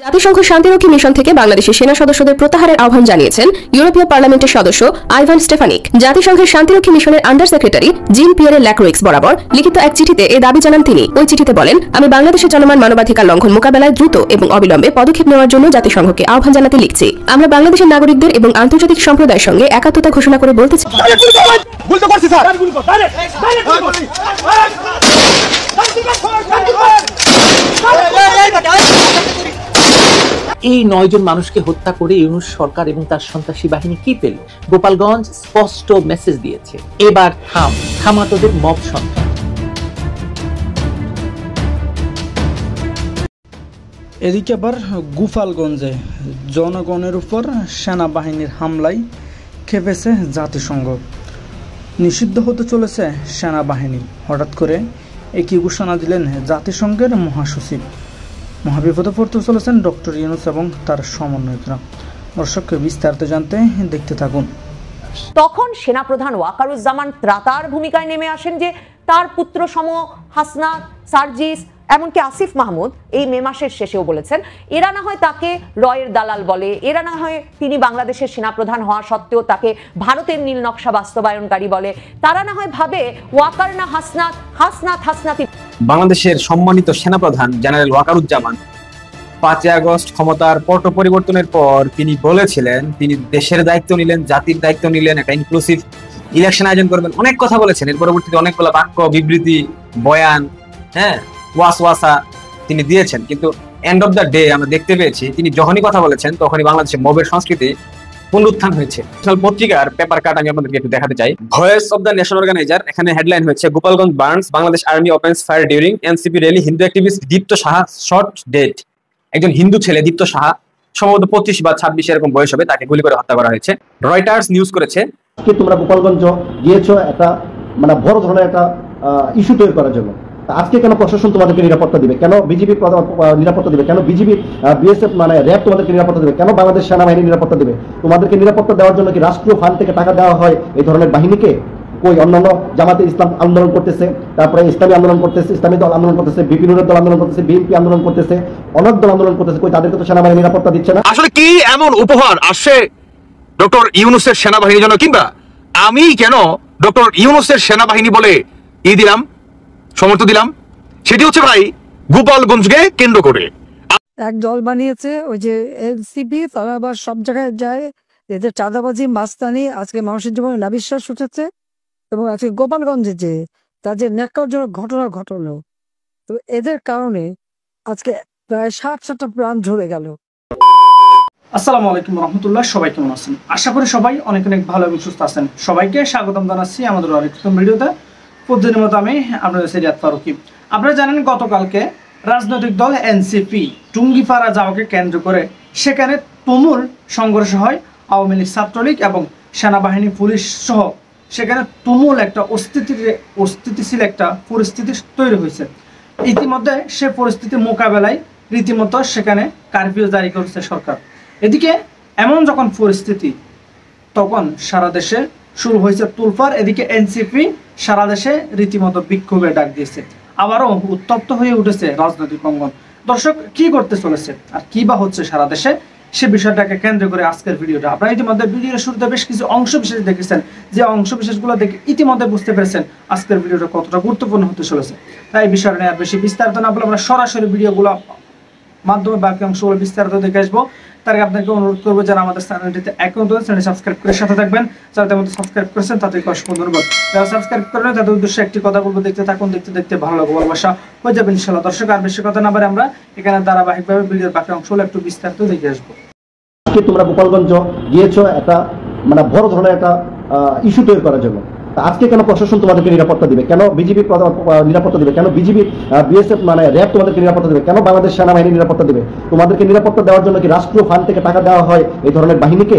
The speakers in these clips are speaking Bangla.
জাতিসংঘ শান্তিরক্ষী মিশন থেকে বাংলাদেশের সেনা সদস্যদের প্রত্যাহারের আহ্বান জানিয়েছেন ইউরোপীয় পার্লামেন্টের সদস্য আইভান স্টেফানিক। জাতিসংঘের শান্তিরক্ষী মিশনের আন্ডার সেক্রেটারি জিন পিয়েরে ল্যাক্রোইক্স বরাবর লিখিত এক চিঠিতে এ দাবি জানান তিনি। ওই চিঠিতে বলেন, আমি বাংলাদেশের চলমান মানবাধিকার লঙ্ঘন মোকাবেলায় দ্রুত এবং অবিলম্বে পদক্ষেপ নেওয়ার জন্য জাতিসংঘকে আহ্বান জানাতে লিখছি। আমরা বাংলাদেশের নাগরিকদের এবং আন্তর্জাতিক সম্প্রদায়ের সঙ্গে একাত্মতা ঘোষণা করে বলতে চাই, এই 9 জন মানুষকে হত্যা করে ইউনূস সরকার এবং তার সন্ত্রাসী বাহিনী কি পেল? গোপালগঞ্জ স্পষ্ট মেসেজ দিয়েছে, এবার থামা তোদের মব সন্ত্রাস। এদিকে আবার গোপালগঞ্জে জনগণের উপর সেনাবাহিনীর হামলায় খেপেছে জাতিসংঘ। নিষিদ্ধ হতে চলেছে সেনাবাহিনী। হঠাৎ করে একই ঘোষণা দিলেন জাতিসংঘের মহাসচিব। মহাবিপদে পড়তে চলেছেন ডক্টর ইউনূস এবং তার সমন্বয়করা। দর্শককে বিস্তারিত জানতে দেখতে থাকুন। তখন সেনাপ্রধান ওয়াকারুজ্জামান ত্রাতার ভূমিকায় নেমে আসেন যে তার পুত্র সম হাসনাত, সার্জিস, এমনকি আসিফ মাহমুদ এই মে মাসের শেষেও বলেছেন এরা না হয় তাকে রয়ের দালাল বলে, এরা না হয় তিনি বাংলাদেশের সেনাপ্রধান হওয়া সত্ত্বেও তাকে ভারতের নীল নকশা বাস্তবায়নকারী বলে, তারা না হয় ভাবে ওয়াকার না হাসনাত, হাসনাত হাসনাতি। বাংলাদেশের সম্মানিত সেনাপ্রধান জেনারেল ওয়াকারুজ্জামান 5 আগস্ট ক্ষমতার পট পরিবর্তনের পর তিনি বলেছিলেন তিনি দেশের দায়িত্ব নিলেন, জাতির দায়িত্ব নিলেন, একটা ইনক্লুসিভ ইলেকশন আয়োজন করবেন, অনেক কথা বলেছেন। এর পরবর্তীতে অনেকগুলো বাক্য, বিবৃতি, বয়ান, ওয়াসওয়াসা তিনি দিয়েছেন, কিন্তু এন্ড অফ দ্য ডে আমরা দেখতে পেয়েছি তিনি যখনই কথা বলেছেন তখনই বাংলাদেশের মবের সংস্কৃতি পুনরুত্থান হয়েছে। পত্রিকার পেপার কাট আমি আপনাদেরকে একটু দেখাতে চাই। Voice of the nation organiser, এখানে হেডলাইন হয়েছে Gopalganj burns, Bangladesh army opens fire during NCP rally, Hindu activist Dipta Saha shot dead. একজন হিন্দু ছেলে দীপ্ত সাহা, সম্ভবত 25 বা 26 এরকম বয়স হবে, তাকে গুলি করে হত্যা করা হয়েছে। রয়টার্স নিউজ করেছে তোমরা গোপালগঞ্জ গিয়েছো একটা বড় ধরনের একটা ইস্যু তৈরি করার জন্য। আজকে কেন প্রশাসন তোমাদেরকে নিরাপত্তা দিবে? কেন বিজিবি নিরাপত্তা দিবে? কেন বিজিবি বিএসএফ র্যাব তোমাদেরকে নিরাপত্তা দিবে? কেন বাংলাদেশ সেনাবাহিনী নিরাপত্তা দিবে? তোমাদেরকে নিরাপত্তা দেওয়ার জন্য কি রাষ্ট্রীয় ফান্ড থেকে টাকা দেওয়া হয় এই ধরনের বাহিনীকে? কই অন্যান্য জামাতে ইসলাম আন্দোলন করতেছে, তারপরে ইসলামী আন্দোলন করতেছে, ইসলামী দল আন্দোলন করতেছে, বিপিন দল আন্দোলন করতেছে, বিএনপি আন্দোলন করতেছে, অনেক দল আন্দোলন করতেছে, কই তাদেরকে তো সেনাবাহিনী নিরাপত্তা দিচ্ছে না। আসলে কি এমন উপহার আসছে ডক্টর ইউনূসের সেনাবাহিনীর জন্য, কিংবা আমি কেন ডক্টর ইউনূসের সেনাবাহিনী বলে দিলাম, সমর্থন দিলাম? সেটি হচ্ছে ভাই গোপালগঞ্জকে কেন্দ্র করে এক দল বানিয়েছে, ওই যে এনসিপি, তারা আবার সব জায়গায় যায়, এদের চাঁদাবাজি মাস্তানি আজকে মানুষের জীবনে নাবিশ্বাস উঠেছে। এবং আজকে গোপালগঞ্জে যে তাদের ন্যাক্কারজনক ঘটনা ঘটলো, তো এদের কারণে আজকে প্রায় 7-7টা প্রাণ ঝরে গেল। আসসালামু আলাইকুম রহমতুল্লাহ, সবাই কেমন আছেন? আশা করি সবাই অনেক অনেক ভালো এবং সুস্থ আছেন। সবাইকে স্বাগতম জানাচ্ছি আমাদের আরেকটা ভিডিওতে। প্রতিদিনের মতো আমি আপনাদের সিরিয়াত ফারুকি। আপনারা জানেন গতকালকে রাজনৈতিক দল এনসিপি টুঙ্গিপাড়া যাওয়াকে কেন্দ্র করে সেখানে তুমুল সংঘর্ষ হয়। আওয়ামী লীগ, ছাত্রলীগ এবং সেনাবাহিনী, পুলিশ সহ সেখানে তুমুল একটা অস্থিতিশীল একটা পরিস্থিতি তৈরি হয়েছে। ইতিমধ্যে সে পরিস্থিতির মোকাবেলায় রীতিমতো সেখানে কারফিউ জারি করেছে সরকার। এদিকে এমন যখন পরিস্থিতি, তখন সারা দেশে শুরু হয়েছে তুলপার। এদিকে এনসিপি সারা দেশে রীতিমতো বিক্ষোভের ডাক দিয়েছে। আবারও উত্তপ্ত হয়ে উঠেছে রাজনৈতিক অঙ্গন। দর্শক, কি করতে চলেছে আর কি বা হচ্ছে সারা দেশে, সে বিষয়টাকে কেন্দ্র করে আজকের ভিডিওটা। আপনারা ইতিমধ্যে ভিডিওর শুরুতে বেশ কিছু অংশ বিশেষ দেখেছেন, যে অংশ বিশেষগুলো দেখে ইতিমধ্যে বুঝতে পেরেছেন আজকের ভিডিওটা কতটা গুরুত্বপূর্ণ হতে চলেছে। তাই এই বিষয়টা নিয়ে আর বেশি বিস্তারিত না বলে আমরা সরাসরি ভিডিওগুলো মাধ্যমে বাকি অংশগুলো বিস্তারিত দেখে আসবো। তার আগে আপনাকে অনুরোধ করবো যারা আমাদের চ্যানেলটিতে এখন চ্যানেল সাবস্ক্রাইব করে সাথে থাকবেন। যারা তেমন সাবস্ক্রাইব করেছেন তাদেরকে অসংখ্য ধন্যবাদ। যারা সাবস্ক্রাইব করেন তাদের উদ্দেশ্যে একটি কথা বলবো, দেখতে থাকুন, দেখতে দেখতে ভালো লাগবে, ভালোবাসা হয়ে যাবে ইনশাআল্লাহ। দর্শক, আর বেশি কথা না বলে আমরা এখানে ধারাবাহিকভাবে ভিডিওর বাকি অংশগুলো একটু বিস্তারিত দেখে আসবো। তোমরা গোপালগঞ্জ গিয়েছো একটা বড় ধরনের একটা ইস্যু তৈরি করার জন্য। আজকে কেন প্রশাসন তোমাদেরকে নিরাপত্তা দিবে? কেন বিজিবি নিরাপত্তা দিবে? কেন বিজিবি বিএসএফ র্যাব তোমাদেরকে নিরাপত্তা দিবে? কেন বাংলাদেশ সেনাবাহিনী নিরাপত্তা দিবে? তোমাদেরকে নিরাপত্তা দেওয়ার জন্য কি রাষ্ট্রীয় ফান্ড থেকে টাকা দেওয়া হয় এই ধরনের বাহিনীকে?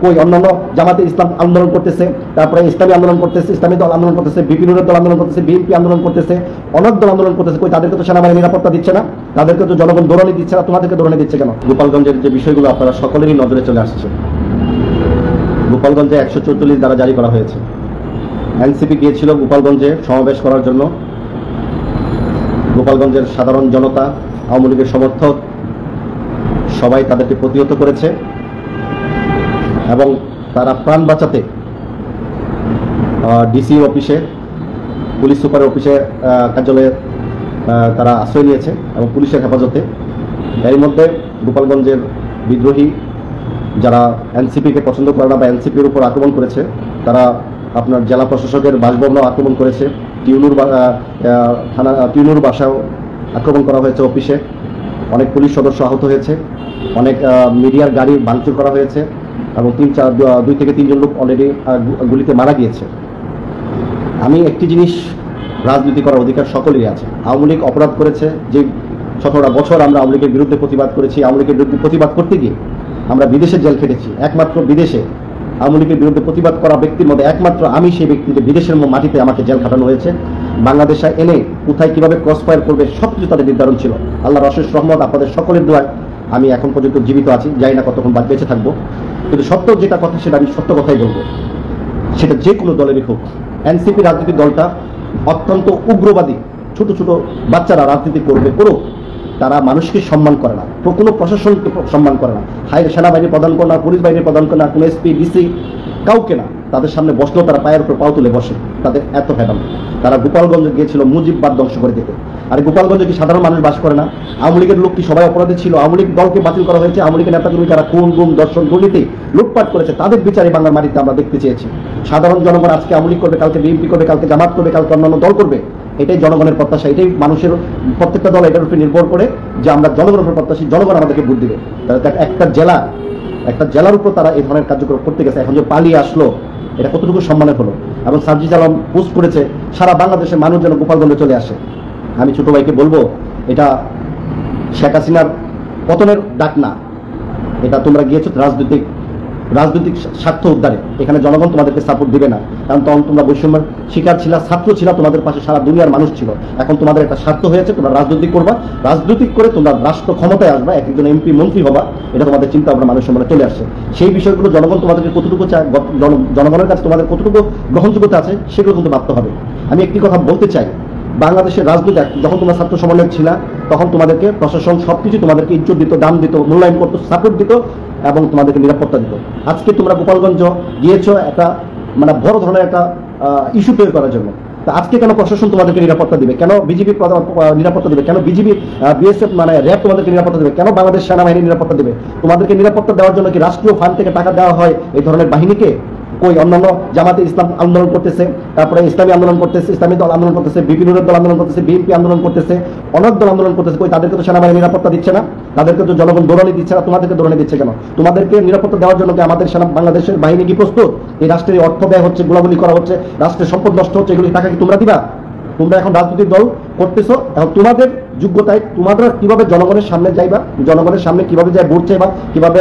কই অন্যান্য জামাতে ইসলাম আন্দোলন করতেছে, তারপরে ইসলামী আন্দোলন করতেছে, ইসলামী দল আন্দোলন করতেছে, বিপিন দল আন্দোলন করতেছে, বিএনপি আন্দোলন করতেছে, অনেক দল আন্দোলন করতেছে, কই তাদেরকে তো সেনাবাহিনী নিরাপত্তা দিচ্ছে না? তাদেরকে তো জনগণ দৌড়ানি দিচ্ছে না, তোমাদেরকে দৌড়ানি দিচ্ছে কেন? গোপালগঞ্জের যে বিষয়গুলো আপনারা সকলেরই নজরে চলে আসছে। গোপালগঞ্জে 144 দ্বারা জারি করা হয়েছে। এনসিপি গিয়েছিল গোপালগঞ্জে সমাবেশ করার জন্য। গোপালগঞ্জের সাধারণ জনতা, আওয়ামী লীগের সমর্থক সবাই তাদেরকে প্রতিহত করেছে এবং তারা প্রাণ বাঁচাতে ডিসি অফিসে, পুলিশ সুপার অফিসে, কার্যালয়ে তারা আশ্রয় নিয়েছে এবং পুলিশের হেফাজতে। এর মধ্যে গোপালগঞ্জের বিদ্রোহী যারা এনসিপিকে পছন্দ করে না বা এনসিপির উপর আক্রমণ করেছে, তারা আপনার জেলা প্রশাসকের বাসভবনও আক্রমণ করেছে, টিউনুর বাসাও আক্রমণ করা হয়েছে, অফিসে অনেক পুলিশ সদস্য আহত হয়েছে, অনেক মিডিয়ার গাড়ি ভাঙচুর করা হয়েছে এবং 2 থেকে 3 জন লোক অলরেডি গুলিতে মারা গিয়েছে। আমি একটি জিনিস, রাজনীতি করার অধিকার সকলেরই আছে। আওয়ামী লীগ অপরাধ করেছে, যে 17টা বছর আমরা আওয়ামী লীগের বিরুদ্ধে প্রতিবাদ করেছি। আওয়ামী লীগের বিরুদ্ধে প্রতিবাদ করতে গিয়ে আমরা বিদেশে জেল খেটেছি। একমাত্র বিদেশে আওয়ামী লীগের বিরুদ্ধে প্রতিবাদ করা ব্যক্তির মধ্যে একমাত্র আমি সেই ব্যক্তিকে, বিদেশের মাটিতে আমাকে জেল খাটানো হয়েছে। বাংলাদেশে এনে কোথায় কিভাবে ক্রস ফায়ার করবে সব কিছু তাদের নির্ধারণ ছিল। আল্লাহর অশেষ রহমত, আপনাদের সকলের দোয়ায় আমি এখন পর্যন্ত জীবিত আছি, জানি না কতক্ষণ বেঁচে থাকবো, কিন্তু সত্য যেটা কথা সেটা আমি সত্য কথাই বলবো, সেটা যে কোনো দলেরই হোক। এনসিপি রাজনৈতিক দলটা অত্যন্ত উগ্রবাদী, ছোট ছোট বাচ্চারা রাজনীতি করবে, করুক, তারা মানুষকে সম্মান করে না, কোনো প্রশাসনকে সম্মান করে না, সেনাবাহিনী প্রদান করে না, পুলিশ বাহিনী প্রদান করে না, কোনো এসপি ডিসি কাউকে না। তাদের সামনে বসলেও তারা পায়ের উপর পাও তুলে বসে, তাদের এত হেডাম। তারা গোপালগঞ্জে গিয়েছিল মুজিববাদ ধ্বংস করে দিতে। আর গোপালগঞ্জে কি সাধারণ মানুষ বাস করে না? আওয়ামী লীগের লোক কি সবাই অপরাধী ছিল? আওয়ামী লীগ দলকে বাতিল করা হয়েছে, আওয়ামী লীগের নেতাকর্মী যারা খুন, গুম, দর্শন, দুর্নীতি, লুটপাট করেছে, তাদের বিচারে বাংলার মাটিতে আমরা দেখতে চেয়েছি। সাধারণ জনগণ আজকে আওয়ামী লীগ করবে, কালকে বিএনপি করবে, কালকে জামাত করবে, কালকে অন্যান্য দল করবে। এটাই জনগণের প্রত্যাশা, এটাই মানুষের, প্রত্যেকটা দল এটার উপর নির্ভর করে যে আমরা জনগণের উপর প্রত্যাশী, জনগণ আমাদেরকে ভোট দিবে। একটা জেলার উপর তারা এই ধরনের কার্যক্রম করতে গেছে, এখন যে পালিয়ে আসলো, এটা কতটুকু সম্মানের হলো? এবং সার্জিস আলম পোস্ট করেছে সারা বাংলাদেশের মানুষ যেন গোপালগঞ্জে চলে আসে। আমি ছোট ভাইকে বলবো, এটা শেখ হাসিনার পতনের ডাক না, এটা তোমরা গিয়েছো রাজনৈতিক স্বার্থ উদ্ধারে। এখানে জনগণ তোমাদেরকে সাপোর্ট দিবে না, কারণ তখন তোমরা বৈষম্যের শিকার ছিল, ছাত্র ছিল, তোমাদের পাশে সারা দুনিয়ার মানুষ ছিল। এখন তোমাদের একটা স্বার্থ হয়েছে, তোমরা রাজনৈতিক করবা, রাজনৈতিক করে তোমরা রাষ্ট্র ক্ষমতায় আসবা, একজন এমপি মন্ত্রী হবা, এটা তোমাদের চিন্তা ভাবনা মানুষের মনে চলে আসছে। সেই বিষয়গুলো জনগণ তোমাদেরকে কতটুকু চায়, জনগণের কাছে তোমাদের কতটুকু গ্রহণযোগ্যতা আছে, সেগুলো কিন্তু ভাবতে হবে। আমি একটি কথা বলতে চাই, বাংলাদেশের রাজনীতি যখন তোমরা ছাত্র সমন্বয়ক ছিল, তখন তোমাদেরকে প্রশাসন সবকিছু তোমাদেরকে ইজ্জত দিত, দাম দিত, মূল্যায়ন করতো, সাপোর্ট দিত এবং তোমাদেরকে নিরাপত্তা দিত। আজকে তোমরা গোপালগঞ্জ গিয়েছো একটা বড় ধরনের একটা ইস্যু তৈরি করার জন্য। তা আজকে কেন প্রশাসন তোমাদেরকে নিরাপত্তা দিবে? কেন বিজেপি নিরাপত্তা দিবে? কেন বিজেপি, বিএসএফ র্যাব তোমাদেরকে নিরাপত্তা দেবে? কেন বাংলাদেশ সেনাবাহিনী নিরাপত্তা দেবে? তোমাদেরকে নিরাপত্তা দেওয়ার জন্য কি রাষ্ট্রীয় ফান্ড থেকে টাকা দেওয়া হয় এই ধরনের বাহিনীকে? কই অন্যান্য জামাতে ইসলাম আন্দোলন করতেছে, তারপরে ইসলামী আন্দোলন করতেছে, ইসলামী দল আন্দোলন করতেছে, বিপিনুরের দল আন্দোলন করতেছে, বিএনপি আন্দোলন করতেছে, অনেক দল আন্দোলন করতেছে, কই তাদেরকে তো সেনাবাহিনী নিরাপত্তা দিচ্ছে না, তাদেরকে তো জনগণ দৌড়ানি দিচ্ছে না, তোমাদেরকে দৌড়ানি দিচ্ছে কেন? তোমাদেরকে নিরাপত্তা দেওয়ার জন্য কি আমাদের বাংলাদেশের বাহিনী কি প্রস্তুত? এই রাষ্ট্রের অর্থ ব্যয় হচ্ছে, গোলাগুলি করা হচ্ছে, রাষ্ট্রের সম্পদ নষ্ট হচ্ছে, এগুলি টাকা কি তোমরা দিবা? তোমরা এখন রাজনৈতিক দল করতেছো, এখন তোমাদের যোগ্যতায় তোমরা কিভাবে জনগণের সামনে যাইবা, জনগণের সামনে কিভাবে যাই ভোট চাইবা, কিভাবে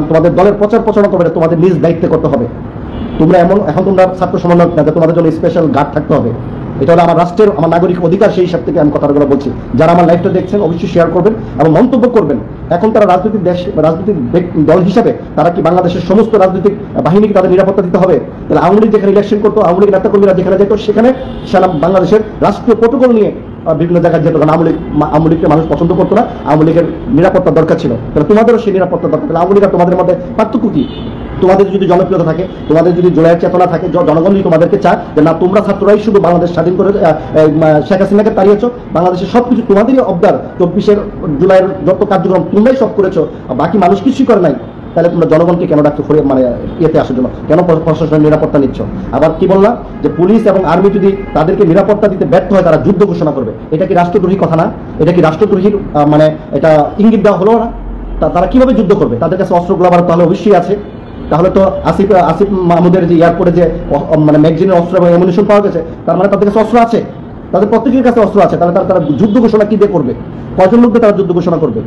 তোমাদের দলের প্রচার প্রচারণা করবে, তোমাদের নিজ দায়িত্বে করতে হবে। তোমরা এখন তোমরা ছাত্র সমন্বয়ক না, তোমাদের জন্য স্পেশাল গার্ড থাকতে হবে। এটা হলো আমার রাষ্ট্রের, আমার নাগরিক অধিকার। সেই হিসাব থেকে আমি কথাগুলো বলছি। যারা আমার লাইভটা দেখছেন অবশ্যই শেয়ার করবেন এবং মন্তব্য করবেন। এখন তারা রাজনৈতিক দল হিসাবে তারা কি বাংলাদেশের সমস্ত রাজনৈতিক বাহিনীকে তাদের নিরাপত্তা দিতে হবে? তাহলে আওয়ামী লীগ যেখানে ইলেকশন করতো, আওয়ামী লীগ নেতাকর্মীরা যেখানে যেত, সেখানে বাংলাদেশের রাষ্ট্রীয় প্রটোকল নিয়ে বিভিন্ন জায়গায় যেত। কারণ আওয়ামী লীগকে মানুষ পছন্দ করতো না, আওয়ামী লীগের নিরাপত্তা দরকার ছিল। তাহলে তোমাদেরও সেই নিরাপত্তা দরকার। তাহলে আওয়ামী লীগ আর তোমাদের মধ্যে পার্থক্য কি? তোমাদের যদি জনপ্রিয়তা থাকে, তোমাদের যদি জোড়ায়ের চেতনা থাকে, জনগণ যদি তোমাদেরকে চায় যে না তোমরা ছাত্ররাই শুধু বাংলাদেশ স্বাধীন করে শেখ হাসিনাকে তাড়িয়েছো, বাংলাদেশের সবকিছু তোমাদেরই অবদার, 24 জুলাইয়ের যত কার্যক্রম তোমরাই সব করেছো, বাকি মানুষ কিছুই করে নাই, তাহলে তোমরা জনগণকে কেন ডাকছো ইয়েতে আসার জন্য? কেন প্রশাসনের নিরাপত্তা নিচ্ছ? আবার কি বললাম যে পুলিশ এবং আর্মি যদি তাদেরকে নিরাপত্তা দিতে ব্যর্থ হয়, তারা যুদ্ধ ঘোষণা করবে। এটা কি রাষ্ট্রদ্রোহী কথা না? এটা কি রাষ্ট্রদ্রোহীর এটা ইঙ্গিত দেওয়া হলো না? তারা কিভাবে যুদ্ধ করবে? তাদের কাছে অস্ত্রগুলো আবার তাহলে অবশ্যই আছে। তাহলে তো আসিফ মাহমুদের যে এয়ারপোর্টে যে ম্যাগজিনের অস্ত্র এবং অ্যামুনিশন পাওয়া গেছে, তার মানে তাদের কাছে অস্ত্র আছে, তাদের প্রত্যেকের কাছে অস্ত্র আছে। তাহলে তারা যুদ্ধ ঘোষণা কি দিয়ে করবে? কয়জন লোক দিয়ে তারা যুদ্ধ ঘোষণা করবে?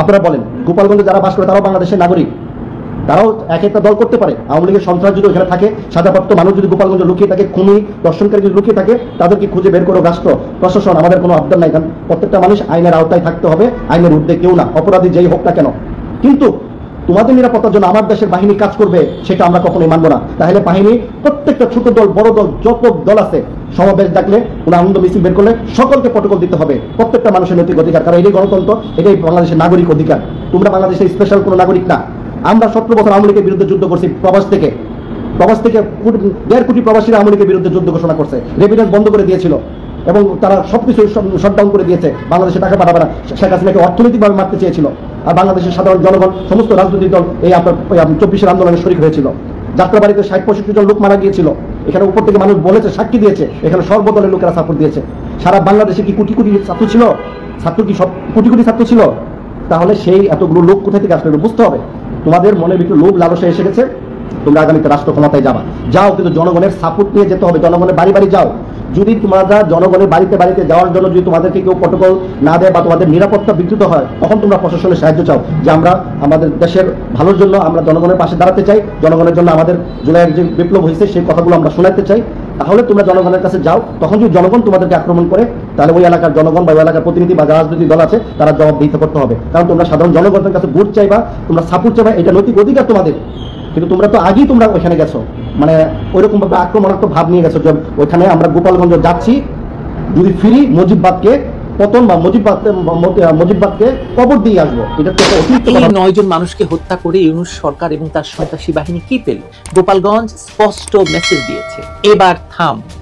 আপনারা বলেন। গোপালগঞ্জে যারা বাস করে তারাও বাংলাদেশের নাগরিক, তারাও এক একটা দল করতে পারে। আওয়ামী লীগের সন্ত্রাস যদি ওখানে থাকে, সাজাপ্রাপ্ত মানুষ যদি গোপালগঞ্জে লুকিয়ে থাকে, খুনি দর্শনকারী যদি লুকিয়ে থাকে, তাদেরকে খুঁজে বের করো রাষ্ট্র প্রশাসন। আমাদের কোনো আবদার নাই, কারণ প্রত্যেকটা মানুষ আইনের আওতায় থাকতে হবে, আইনের ঊর্ধ্বে কেউ না, অপরাধী যেই হোক না কেন। কিন্তু তোমাদের নিরাপত্তার জন্য আমার দেশের বাহিনী কাজ করবে, সেটা আমরা কখনোই মানবো না। তাহলে বাহিনী প্রত্যেকটা ছোট দল, বড় দল, যত দল আছে, সমাবেশ ডাকলে, কোনো আনন্দ মিছিল বের করলে সকলকে প্রটোকল দিতে হবে। প্রত্যেকটা মানুষের নৈতিক অধিকার, কারণ এটাই গণতন্ত্র, এটাই বাংলাদেশের নাগরিক অধিকার। তোমরা বাংলাদেশের স্পেশাল কোনো নাগরিক না। আমরা 17 বছর আওয়ামী লীগের বিরুদ্ধে যুদ্ধ করছি, প্রবাস থেকে 1.5 কোটি প্রবাসীরা আওয়ামী লীগের বিরুদ্ধে যুদ্ধ ঘোষণা করছে, রেমিটেন্স বন্ধ করে দিয়েছিল এবং তারা সবকিছু শটডাউন করে দিয়েছে। বাংলাদেশে টাকা পাঠাবে না, শেখ হাসিনাকে অর্থনৈতিকভাবে মারতে চেয়েছিল। আর বাংলাদেশের সাধারণ জনগণ, সমস্ত রাজনৈতিক দল এই আপনার 24 আন্দোলনে শরিক হয়েছিল। যাত্রাবাড়িতে 60-65 জন লোক মারা গিয়েছিল। এখানে উপর থেকে মানুষ বলেছে, সাক্ষী দিয়েছে, এখানে সর্বদলের লোকেরা সাপোর্ট দিয়েছে। সারা বাংলাদেশে কি কোটি কোটি ছাত্র ছিল? ছাত্র কি সব কোটি কোটি ছাত্র ছিল? তাহলে সেই এতগুলো লোক কোথা থেকে আসলে বুঝতে হবে। তোমাদের মনের ভিতরে লোভ লালসা এসে গেছে, তোমরা আগামীতে রাষ্ট্র ক্ষমতায় যাও, কিন্তু জনগণের সাপোর্ট নিয়ে যেতে হবে। জনগণের বাড়ি বাড়ি যাও। যদি তোমরা জনগণের বাড়িতে বাড়িতে যাওয়ার জন্য যদি তোমাদেরকে কেউ প্রটোকল না দেয় বা তোমাদের নিরাপত্তা বিঘ্নিত হয়, তখন তোমরা প্রশাসনের সাহায্য চাও যে আমরা আমাদের দেশের ভালোর জন্য আমরা জনগণের পাশে দাঁড়াতে চাই, জনগণের জন্য আমাদের জুলাইয়ের যে বিপ্লব হয়েছে সেই কথাগুলো আমরা শোনাতে চাই। তাহলে তোমরা জনগণের কাছে যাও। তখন যদি জনগণ তোমাদেরকে আক্রমণ করে, তাহলে ওই এলাকার জনগণ বা ওই এলাকার প্রতিনিধি বা রাজনৈতিক দল আছে তারা জবাব দিতে করতে হবে। কারণ তোমরা সাধারণ জনগণের কাছে ভোট চাইবা, তোমরা সাপোর্ট চাইবা, এটা নৈতিক অধিকার তোমাদের। কিন্তু তোমরা তো আগেই তোমরা ওইখানে গেছো, মানে ওইরকম ভাবে আক্রমণাত্মক ভাব নিয়ে গেছো যে ওইখানে আমরা গোপালগঞ্জ যাচ্ছি, যদি ফিরি মুজিববাদকে পতন বা মুজিববাদকে কবর দিয়ে আসবো। এটা তো অতিরিক্ত। এই 9 জন মানুষকে হত্যা করে ইউনূস সরকার এবং তার সন্ত্রাসী বাহিনী কি পেল? গোপালগঞ্জ স্পষ্ট মেসেজ দিয়েছে, এবার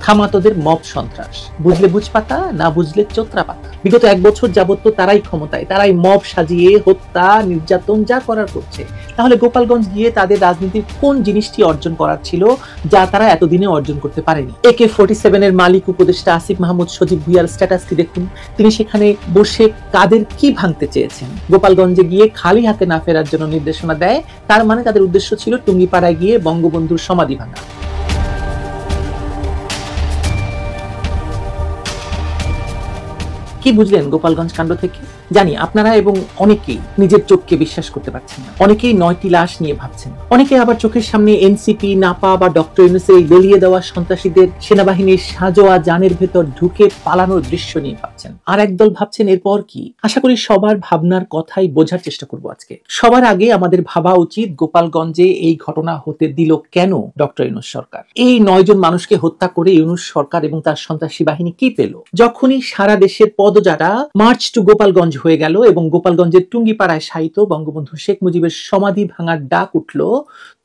থামা তোদের মব সন্ত্রাস। বুঝলে বুঝপাতা, না বুঝলে চোত্রা পাতা। বিগত 1 বছর যাবত তো তারাই ক্ষমতায়, তারাই মব সাজিয়ে হত্যা নির্যাতন যা করার করছে। তাহলে গোপালগঞ্জ গিয়ে তাদের রাজনীতির কোন জিনিসটি অর্জন করার ছিল যা তারা এতদিনে অর্জন করতে পারেনি? AK-47 এর মালিক উপদেষ্টা আসিফ মাহমুদ সজীব ভুইয়ার স্ট্যাটাসটি দেখুন। তিনি সেখানে বসে কাদের কি ভাঙতে চেয়েছেন? গোপালগঞ্জে গিয়ে খালি হাতে না ফেরার জন্য নির্দেশনা দেয়। তার মানে তাদের উদ্দেশ্য ছিল টুঙ্গিপাড়ায় গিয়ে বঙ্গবন্ধুর সমাধি ভাঙা। কি বুঝলেন গোপালগঞ্জ কাণ্ড থেকে? জানি আপনারা এবং অনেকেই নিজের চোখকে বিশ্বাস করতে পারছেন না। অনেকেই 9টি লাশ নিয়ে ভাবছেন, অনেকে আবার চোখের সামনে এনসিপি, নাপা বা ডক্টর ইউনূসের বেরিয়ে দেওয়া সন্ত্রাসীদের সেনাবাহিনীর সাজোয়া যানের ভেতর ঢুকে পালানোর দৃশ্য নিয়ে ভাবছেন। আর একদল ভাবছেন এরপর কি। আশা করি সবার ভাবনার কথাই বোঝার চেষ্টা করব আজকে। সবার আগে আমাদের ভাবা উচিত গোপালগঞ্জে এই ঘটনা হতে দিল কেন ডক্টর ইউনূস সরকার? এই 9 জন মানুষকে হত্যা করে ইউনূস সরকার এবং তার সন্ত্রাসী বাহিনী কি পেল? যখনই সারা দেশের পদযাত্রা মার্চ টু গোপালগঞ্জ হয়ে গেল এবং গোপালগঞ্জের টুঙ্গিপাড়ায় শায়িত বঙ্গবন্ধু শেখ মুজিবের সমাধি ভাঙার ডাক উঠল,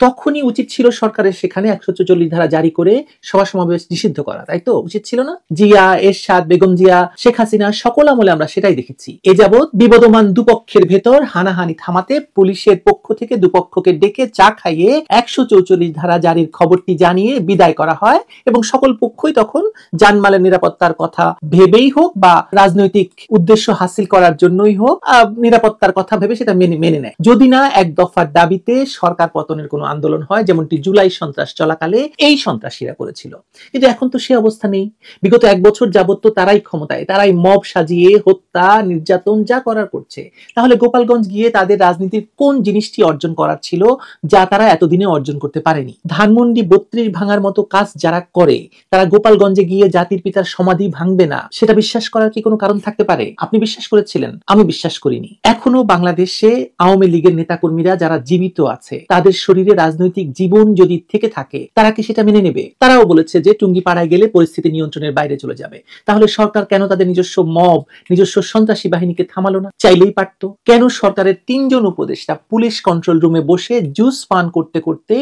তখনই উচিত ছিল সরকারের সেখানে 144 ধারা জারি করে সভা সমাবেশ নিষিদ্ধ করা। তাই তো উচিত ছিল না? জিয়া, এরশাদ, বেগম জিয়া, শেখ হাসিনা সকল আমলে আমরা সেটাই দেখেছি। এ যাবৎ বিবদমান দুপক্ষের ভেতর হানাহানি থামাতে পুলিশের পক্ষ থেকে দুপক্ষকে ডেকে চা খাইয়ে 144 ধারা জারির খবরটি জানিয়ে বিদায় করা হয় এবং সকল পক্ষই তখন জানমালের নিরাপত্তার কথা ভেবেই হোক বা রাজনৈতিক উদ্দেশ্য হাসিল করার জন্যই হোক, নিরাপত্তার কথা ভেবে সেটা মেনে নেয়। যদি না এক দফার দাবিতে সরকার পতনের কোনো আন্দোলন হয়, যেমনটি জুলাই সন্ত্রাস চলাকালে এই সন্ত্রাসীরা করেছিল। কিন্তু এখন তো সে অবস্থা নেই। বিগত 1 বছর যাবত তো তারাই ক্ষমতায়, তারাই মব সাজিয়ে হত্যা নির্যাতন যা করার করছে। তাহলে গোপালগঞ্জ গিয়ে তাদের রাজনীতির কোন জিনিসটি অর্জন করার ছিল যা তারা এতদিনে অর্জন করতে পারেনি? ধানমন্ডি 32 ভাঙার মতো কাজ যারা করে, তারা গোপালগঞ্জে গিয়ে জাতির পিতার সমাধি ভাঙবে না, সেটা বিশ্বাস করার কি কোনো কারণ থাকতে পারে? আপনি বিশ্বাস করেছিলেন, আমি বিশ্বাস করিনি। এখনো বাংলাদেশে আওয়ামী লীগের নেতাকর্মীরা যারা জীবিত আছে, তাদের শরীরে রাজনৈতিক জীবন যদি থেকে থাকে, তারা কি সেটা মেনে নেবে? তারাও বলেছে যে টুঙ্গিপাড়ায় গেলে পরিস্থিতি নিয়ন্ত্রণের বাইরে চলে যাবে। তাহলে সরকার কেন তাদের নিজস্ব মব, নিজস্ব সন্ত্রাসী বাহিনীকে থামালো না? চাইলেই পারতো। কেন সরকারের 3 জন উপদেষ্টা পুলিশ কন্ট্রোল রুমে বসে জুস পান করতে করতে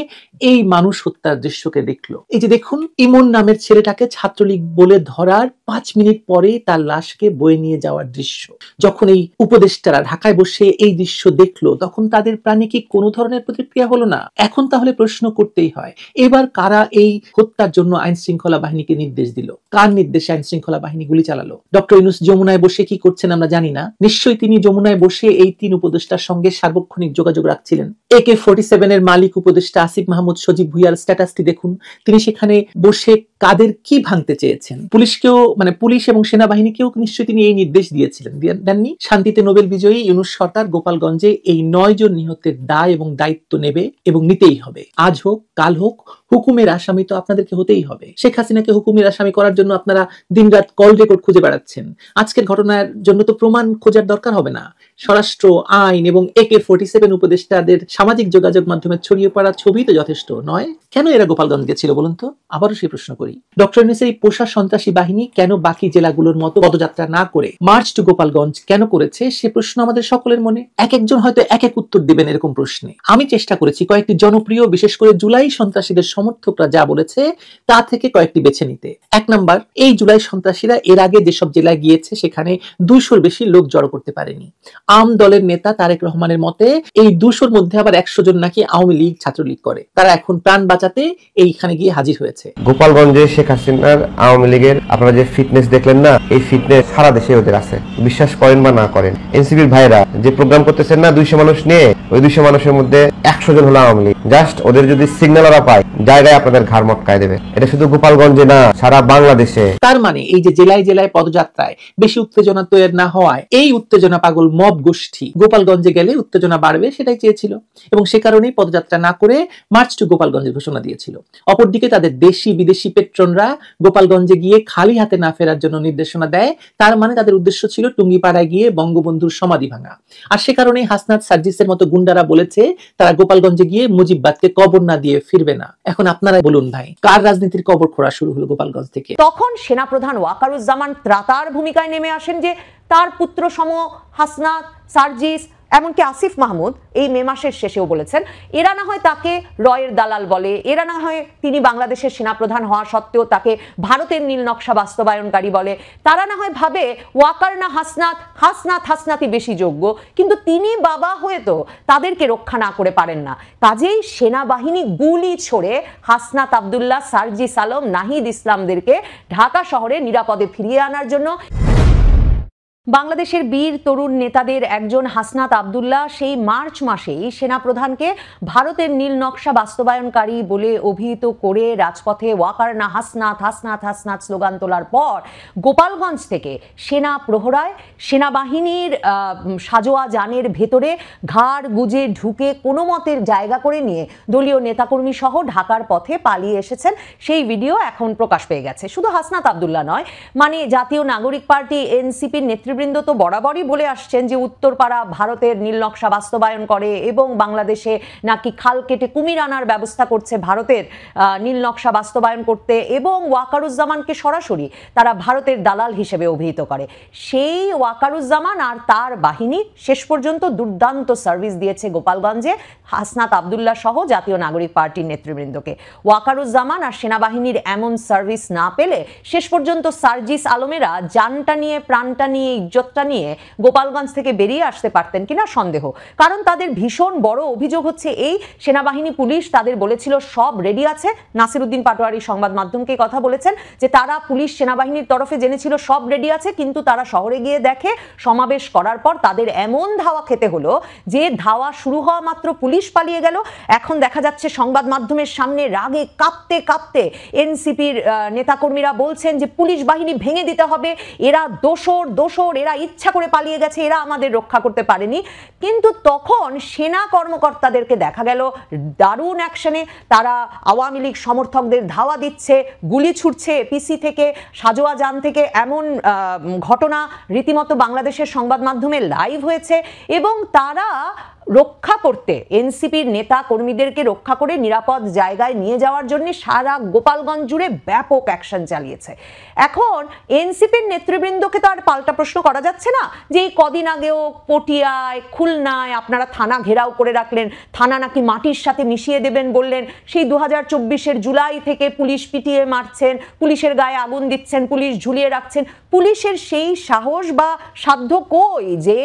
এই মানুষ হত্যার দৃশ্যকে দেখলো? এই যে দেখুন, ইমন নামের ছেলেটাকে ছাত্রলীগ বলে ধরার 5 মিনিট পরে তার লাশকে বয়ে নিয়ে যাওয়ার দৃশ্য। যখন এই উপদেষ্টারা ঢাকায় বসে এই দৃশ্য দেখলো, তখন তাদের প্রাণে কি কোনো ধরনের প্রতিক্রিয়া হলো না? এখন তাহলে প্রশ্ন করতেই হয়, এবার কারা এই হত্যার জন্য আইন শৃঙ্খলা বাহিনীকে নির্দেশ দিল? কার নির্দেশে আইন শৃঙ্খলা বাহিনী গুলি চালালো? ডক্টর ইউনূস যমুনায় বসে কি করছেন আমরা জানি না। নিশ্চয়ই তিনি যমুনায় বসে এই 3 উপদেষ্টার সঙ্গে সার্বক্ষণিক যোগাযোগ রাখছিলেন। AK-47 এর মালিক উপদেষ্টা আসিফ মাহমুদ সজীব ভুইয়ার স্ট্যাটাসটি দেখুন। তিনি সেখানে বসে কাদের কি ভাঙতে চেয়েছেন? পুলিশকেও, মানে পুলিশ এবং সেনাবাহিনীকেও নিশ্চয়ই তিনি এই নির্দেশ দিয়েছিলেন, দেননি? শান্তিতে নোবেল বিজয়ী ইউনূস সরকার গোপালগঞ্জে এই 9 জন নিহতের দায় এবং দায়িত্ব নেবে এবং নিতেই হবে। আজ হোক, কাল হোক, হুকুমের আসামি তো আপনাদেরকে হতেই হবে। শেখ হাসিনাকে হুকুমের আসামি করার জন্য আপনারা দিনরাত কল রেকর্ড খুঁজে বেড়াচ্ছেন। আজকের ঘটনার জন্য তো প্রমাণ খোঁজার দরকার হবে না। স্বরাষ্ট্র, আইন এবং AK-47 উপদেষ্টাদের সামাজিক যোগাযোগ মাধ্যমে ছড়িয়ে পড়া ছবি তো যথেষ্ট নয়? কেন এরা গোপালগঞ্জ গেছিল বলুন তো? আবারও সেই প্রশ্ন করি, ডক্টর ইউনূসের এই পোষা সন্ত্রাসী বাহিনী কেন বাকি জেলাগুলোর মতো পদযাত্রা না করে মার্চ টু গোপালগঞ্জ কেন করেছে? সে প্রশ্ন আমাদের সকলের মনে। এক একজন হয়তো এক এক উত্তর দিবেন এরকম প্রশ্নে। আমি চেষ্টা করেছি কয়েকটি জনপ্রিয়, বিশেষ করে জুলাই সন্ত্রাসীদের সমর্থকরা যা বলেছে তা থেকে কয়েকটি বেছে নিতে। 1 নাম্বার, এই জুলাই সন্ত্রাসীরা এর আগে যেসব জেলায় গিয়েছে সেখানে 200-র বেশি লোক জড়ো করতে পারেনি। আম দলের নেতা তারেক রহমানের মতে এই 200-র মধ্যে আবার 100 জন নাকি আওয়ামী লীগ, ছাত্রলীগ করে। তারা এখন প্রাণ বাঁচাতে এইখানে গিয়ে হাজির হয়েছে। গোপালগঞ্জে শেখ হাসিনার আওয়ামী লীগের আপনারা যে ফিটনেস দেখলেন না, এই ফিটনেস সারা দেশে ওদের আছে, বিশ্বাস করেন বা না করেন। এনসিপির ভাইরা যে প্রোগ্রাম করতেছেন না 200 মানুষ নিয়ে, ওই 200 মানুষের মধ্যে 100 জন হলো আওয়ামী লীগ। জাস্ট ওদের যদি সিগন্যাল ওরা পায়, জায়গায় আপনাদের ঘাড় মটকায় দেবে। এটা শুধু গোপালগঞ্জে না, সারা বাংলাদেশে। তার মানে এই যে জেলায় জেলায় পদযাত্রায় বেশি উত্তেজনা তৈরি না হওয়ায় এই উত্তেজনা পাগল মব গোষ্ঠী গোপালগঞ্জে গেলে উত্তেজনা বাড়বে সেটাই চেয়েছিল, এবং সে কারণেই পদযাত্রা না করে মার্চ টু গোপালগঞ্জের ঘোষণা দিয়েছিল। অপরদিকে তাদের দেশি বিদেশি পেট্রনরা গোপালগঞ্জে গিয়ে খালি হাতে না ফেরার জন্য নির্দেশনা দেয়। তার মানে তাদের উদ্দেশ্য ছিল টুঙ্গিপাড়ায় গিয়ে বঙ্গবন্ধুর সমাধি ভাঙা। আর সে কারণেই হাসনাত, সার্জিসের মতো গুন্ডারা বলেছে তারা গোপালগঞ্জে গিয়ে মুজিববাদকে কবর না দিয়ে ফিরবে না। এখন আপনারা বলুন ভাই, কার রাজনীতির কবর খোঁড়া শুরু হলো গোপালগঞ্জ থেকে? তখন সেনাপ্রধান ওয়াকারুজ্জামান ত্রাতার ভূমিকায় নেমে আসেন যে তার পুত্র সম হাসনাত, সার্জিস, এমনকি আসিফ মাহমুদ এই মে মাসের শেষেও বলেছেন এরা না হয় তাকে রয়ের দালাল বলে, এরা না হয় তিনি বাংলাদেশের সেনাপ্রধান হওয়া সত্ত্বেও তাকে ভারতের নীল নকশা বাস্তবায়নকারী বলে, তারা না হয় ভাবে ওয়াকার না হাসনাত, হাসনাতই বেশি যোগ্য, কিন্তু তিনি বাবা হয়ে তো তাদেরকে রক্ষা না করে পারেন না। কাজেই সেনাবাহিনী গুলি ছোড়ে হাসনাত আব্দুল্লাহ, সার্জিস আলম, নাহিদ ইসলামদেরকে ঢাকা শহরে নিরাপদে ফিরিয়ে আনার জন্য বাংলাদেশের বীর তরুণ নেতাদের একজন হাসনাত আব্দুল্লাহ সেই মার্চ মাসেই সেনাপ্রধানকে ভারতের নীল নকশা বাস্তবায়নকারী বলে অভিহিত করে রাজপথে ওয়াকার না হাসনাত স্লোগান তোলার পর গোপালগঞ্জ থেকে সেনা প্রহরায় সেনাবাহিনীর সাজোয়া যানের ভেতরে ঘাড় গুজে ঢুকে কোনো মতের জায়গা করে নিয়ে দলীয় নেতাকর্মী সহ ঢাকার পথে পালিয়ে এসেছেন। সেই ভিডিও এখন প্রকাশ পেয়ে গেছে। শুধু হাসনাত আব্দুল্লাহ নয়, মানে জাতীয় নাগরিক পার্টি এনসিপির নেতৃবৃন্দ তো বরাবরই বলে আসছেন যে উত্তরপাড়া ভারতের নীল নকশা বাস্তবায়ন করে এবং বাংলাদেশে নাকি খাল কেটে কুমির আনার ব্যবস্থা করছে ভারতের নীল নকশা বাস্তবায়ন করতে, এবং ওয়াকারুজ্জামানকে সরাসরি তারা ভারতের দালাল হিসেবে অভিহিত করে। সেই ওয়াকারুজ্জামান আর তার বাহিনী শেষ পর্যন্ত দুর্দান্ত সার্ভিস দিয়েছে গোপালগঞ্জে হাসনাত আব্দুল্লাহ সহ জাতীয় নাগরিক পার্টির নেতৃবৃন্দকে। ওয়াকারুজ্জামান আর সেনাবাহিনীর এমন সার্ভিস না পেলে শেষ পর্যন্ত সার্জিস আলমেরা জানটা নিয়ে, প্রাণটা নিয়ে, ইজ্জতটা নিয়ে গোপালগঞ্জ থেকে বেরিয়ে আসতে পারতেন কিনা সন্দেহ। কারণ তাদের ভীষণ বড় অভিযোগ হচ্ছে এই সেনাবাহিনী, পুলিশ তাদের বলেছিল সব রেডি আছে। নাসির উদ্দিন পাটোয়ারি সংবাদ মাধ্যমকে কথা বলেছেন যে তারা পুলিশ সেনাবাহিনীর তরফে জেনেছিল সব রেডি আছে, কিন্তু তারা শহরে গিয়ে দেখে সমাবেশ করার পর তাদের এমন ধাওয়া খেতে হলো যে ধাওয়া শুরু হওয়া মাত্র পুলিশ পালিয়ে গেল। এখন দেখা যাচ্ছে সংবাদ মাধ্যমের সামনে রাগে কাঁপতে কাঁপতে এনসিপির নেতাকর্মীরা বলছেন যে পুলিশ বাহিনী ভেঙে দিতে হবে, এরা দোসর, এরা ইচ্ছা করে পালিয়ে গেছে, এরা আমাদের রক্ষা করতে পারেনি। কিন্তু তখন সেনা কর্মকর্তাদেরকে দেখা গেল দারুণ অ্যাকশনে, তারা আওয়ামী লীগ সমর্থকদের ধাওয়া দিচ্ছে, গুলি ছুটছে এপিসি থেকে, সাজোয়া যান থেকে। এমন ঘটনা রীতিমতো বাংলাদেশের সংবাদ মাধ্যমে লাইভ হয়েছে, এবং তারা রক্ষা করতে এনসিপির নেতা কর্মীদেরকে রক্ষা করে নিরাপদ জায়গায় নিয়ে যাওয়ার জন্য সারা গোপালগঞ্জ জুড়ে ব্যাপক অ্যাকশন চালিয়েছে। এখন এনসিপির নেতৃবৃন্দকে তো আর পাল্টা প্রশ্ন করা যাচ্ছে না যে এই কদিন আগেও পটিয়ায়, খুলনায় আপনারা থানা ঘেরাও করে রাখলেন, থানা নাকি মাটির সাথে মিশিয়ে দেবেন বললেন, সেই 2024-এর জুলাই থেকে পুলিশ পিটিয়ে মারছেন, পুলিশের গায়ে আগুন দিচ্ছেন, পুলিশ ঝুলিয়ে রাখছেন। পুলিশের সেই সাহস বা সাধ্য কই যে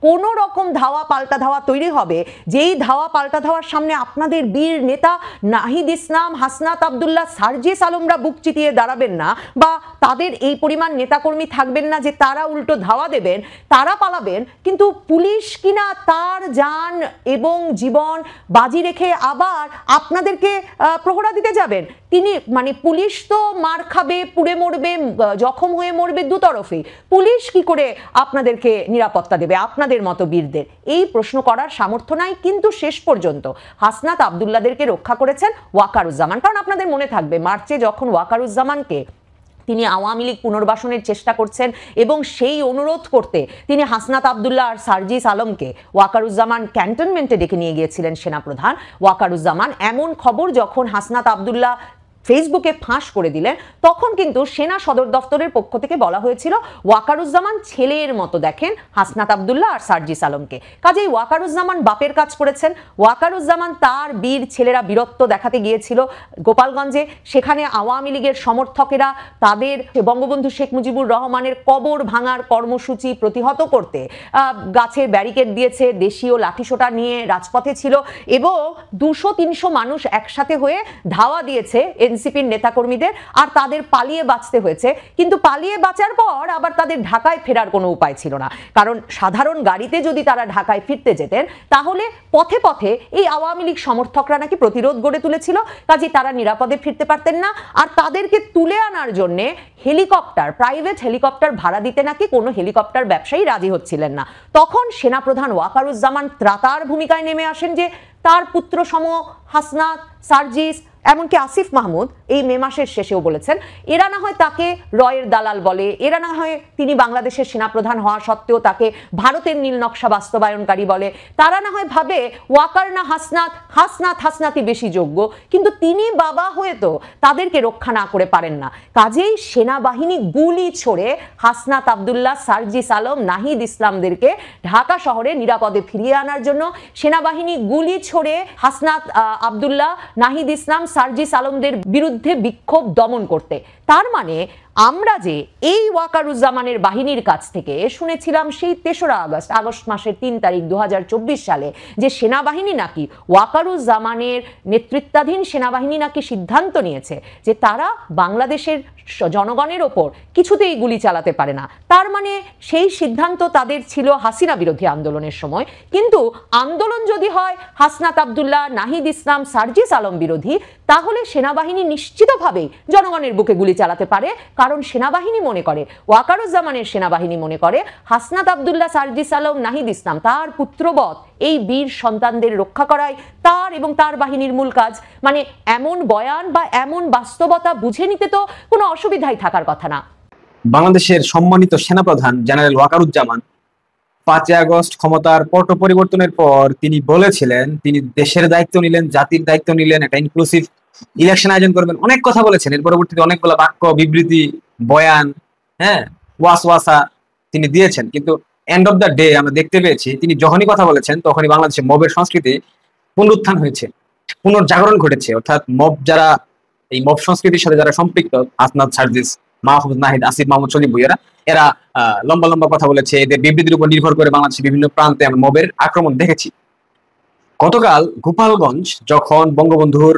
কোনো রকম ধাওয়া পাল্টা ধাওয়া তৈরি হবে, যেই ধাওয়া পাল্টা ধাওয়ার সামনে আপনাদের বীর নেতা নাহিদ ইসলাম, হাসনাত আব্দুল্লাহ, সার্জিস আলমরা বুক চিতিয়ে দাঁড়াবেন না, বা তাদের এই পরিমাণ নেতাকর্মী থাকবেন না যে তারা উল্টো ধাওয়া দেবেন, তারা পালাবেন, কিন্তু পুলিশ কিনা তার জান এবং জীবন বাজি রেখে আবার আপনাদেরকে প্রহরা দিতে যাবেন। তিনি মানে পুলিশ তো মার খাবে, পুড়ে মরবে, জখম হয়ে মরবে দুতরফেই। পুলিশ কি করে আপনাদেরকে নিরাপত্তা দেবে আপনাদের মতো বীরদের? এই প্রশ্ন করার সামর্থ্য নাই, কিন্তু শেষ পর্যন্ত হাসনাত আব্দুল্লাদেরকে রক্ষা করেছেন ওয়াকারুজ্জামান। কারণ আপনাদের মনে থাকবে মার্চে যখন ওয়াকারুজ্জামানকে তিনি আওয়ামী লীগ পুনর্বাসনের চেষ্টা করছেন এবং সেই অনুরোধ করতে তিনি হাসনাত আব্দুল্লাহ আর সার্জিস আলমকে ওয়াকারুজ্জামান ক্যান্টনমেন্টে ডেকে নিয়ে গিয়েছিলেন সেনাপ্রধান ওয়াকারুজ্জামান। এমন খবর যখন হাসনাত আব্দুল্লাহ ফেসবুকে ফাঁস করে দিলেন, তখন কিন্তু সেনা সদর দপ্তরের পক্ষ থেকে বলা হয়েছিল ওয়াকারুজ্জামান ছেলের মতো দেখেন হাসনাত আব্দুল্লাহ আর সার্জিস আলমকে। কাজেই ওয়াকারুজ্জামান বাপের কাজ করেছেন। ওয়াকারুজ্জামান তার বীর ছেলেরা বীরত্ব দেখাতে গিয়েছিল গোপালগঞ্জে, সেখানে আওয়ামী লীগের সমর্থকেরা তাদের বঙ্গবন্ধু শেখ মুজিবুর রহমানের কবর ভাঙার কর্মসূচি প্রতিহত করতে গাছের ব্যারিকেড দিয়েছে, দেশীয় লাঠিসোঁটা নিয়ে রাজপথে ছিল এবং 200-300 মানুষ একসাথে হয়ে ধাওয়া দিয়েছে এনসিপির নেতাকর্মীদের, আর তাদের পালিয়ে বাঁচতে হয়েছে। কিন্তু পালিয়ে বাঁচার পর আবার তাদের ঢাকায় ফেরার কোনো উপায় ছিল না, কারণ সাধারণ গাড়িতে যদি তারা ঢাকায় ফিরতে যেতেন তাহলে পথে পথে এই আওয়ামী লীগ সমর্থকরা নাকি প্রতিরোধ গড়ে তুলেছিল, কাজেই তারা নিরাপদে ফিরতে পারতেন না। আর তাদেরকে তুলে আনার জন্য হেলিকপ্টার, প্রাইভেট হেলিকপ্টার ভাড়া দিতে নাকি কোনো হেলিকপ্টার ব্যবসায়ী রাজি হচ্ছিলেন না। তখন সেনাপ্রধান ওয়াকারুজ্জামান ত্রাতার ভূমিকায় নেমে আসেন যে তার পুত্র সম হাসনাত, সার্জিস, এমনকি আসিফ মাহমুদ এই মে মাসের শেষেও বলেছেন এরা না হয় তাকে রয়ের দালাল বলে, এরা না হয় তিনি বাংলাদেশের সেনাপ্রধান হওয়া সত্ত্বেও তাকে ভারতের নীল নকশা বাস্তবায়নকারী বলে, তারা না হয় ভাবে ওয়াকার না হাসনাত, হাসনাত হাসনাতই বেশি যোগ্য, কিন্তু তিনি বাবা হয়ে তো তাদেরকে রক্ষা না করে পারেন না। কাজেই সেনাবাহিনী গুলি ছড়ে হাসনাত আব্দুল্লাহ, সার্জিস আলম, নাহিদ ইসলামদেরকে ঢাকা শহরে নিরাপদে ফিরিয়ে আনার জন্য সেনাবাহিনী গুলি ছড়ে হাসনাত আব্দুল্লাহ, নাহিদ ইসলাম, সার্জিস আলমদের বিরুদ্ধে বিক্ষোভ দমন করতে। তার মানে আমরা যে এই ওয়াকারুজ্জামানের বাহিনীর কাছ থেকে শুনেছিলাম সেই 3রা আগস্ট মাসের 3 তারিখ 2024 সালে যে সেনাবাহিনী নাকি ওয়াকারুজ্জামানের নেতৃত্বাধীন সেনাবাহিনী নাকি সিদ্ধান্ত নিয়েছে যে তারা বাংলাদেশের জনগণের ওপর কিছুতেই গুলি চালাতে পারে না। তার মানে সেই সিদ্ধান্ত তাদের ছিল হাসিনা বিরোধী আন্দোলনের সময়, কিন্তু আন্দোলন যদি হয় হাসনাত আব্দুল্লাহ, নাহিদ ইসলাম, সার্জিস আলম বিরোধী, তাহলে সেনাবাহিনী নিশ্চিতভাবেই জনগণের বুকে গুলি চালাতে পারে। কারণ সেনাবাহিনী মনে করে, ওয়াকারুজ্জামানের সেনাবাহিনী মনে করে হাসনাত আব্দুল্লাহ, সার্জিস আলম, নাহিদ ইসলাম তার পুত্রবৎ এই বীর সন্তানদের রক্ষা করাই তার এবং তার বাহিনীর মূল কাজ। মানে এমন বয়ান বা এমন বাস্তবতা বুঝে নিতে তো কোনো অসুবিধাই থাকার কথা না। বাংলাদেশের সম্মানিত সেনাপ্রধান জেনারেল ওয়াকারুজ্জামান 5 আগস্ট ক্ষমতার পট পরিবর্তনের পর তিনি বলেছিলেন তিনি দেশের দায়িত্ব নিলেন, জাতির দায়িত্ব নিলেন, একটা ইনক্লুসিভ ইলেকশন আয়োজন করবেন, অনেক কথা বলেছেন। এর পরবর্তীতে অনেকগুলো বাক্য, বিবৃতি, বয়ান, ওয়াসওয়াসা তিনি দিয়েছেন, কিন্তু এন্ড অফ দ্য ডে আমরা দেখতে পেয়েছি তিনি যখনই কথা বলেছেন তখনই বাংলাদেশে মবের সংস্কৃতি পুনরুত্থান হয়েছে, পুনর্জাগরণ ঘটেছে। অর্থাৎ মব যারা, এই মব সংস্কৃতির সাথে যারা সম্পৃক্ত, হাসনাত, সার্জিস, মাহফুজ, নাহিদ, আসিফ মাহমুদ, সজীব ভুইয়ারা, এরা লম্বা লম্বা কথা বলেছে। এদের বিবৃতির উপর নির্ভর করে বাংলাদেশের বিভিন্ন প্রান্তে আমরা মবের আক্রমণ দেখেছি। গতকাল গোপালগঞ্জ যখন বঙ্গবন্ধুর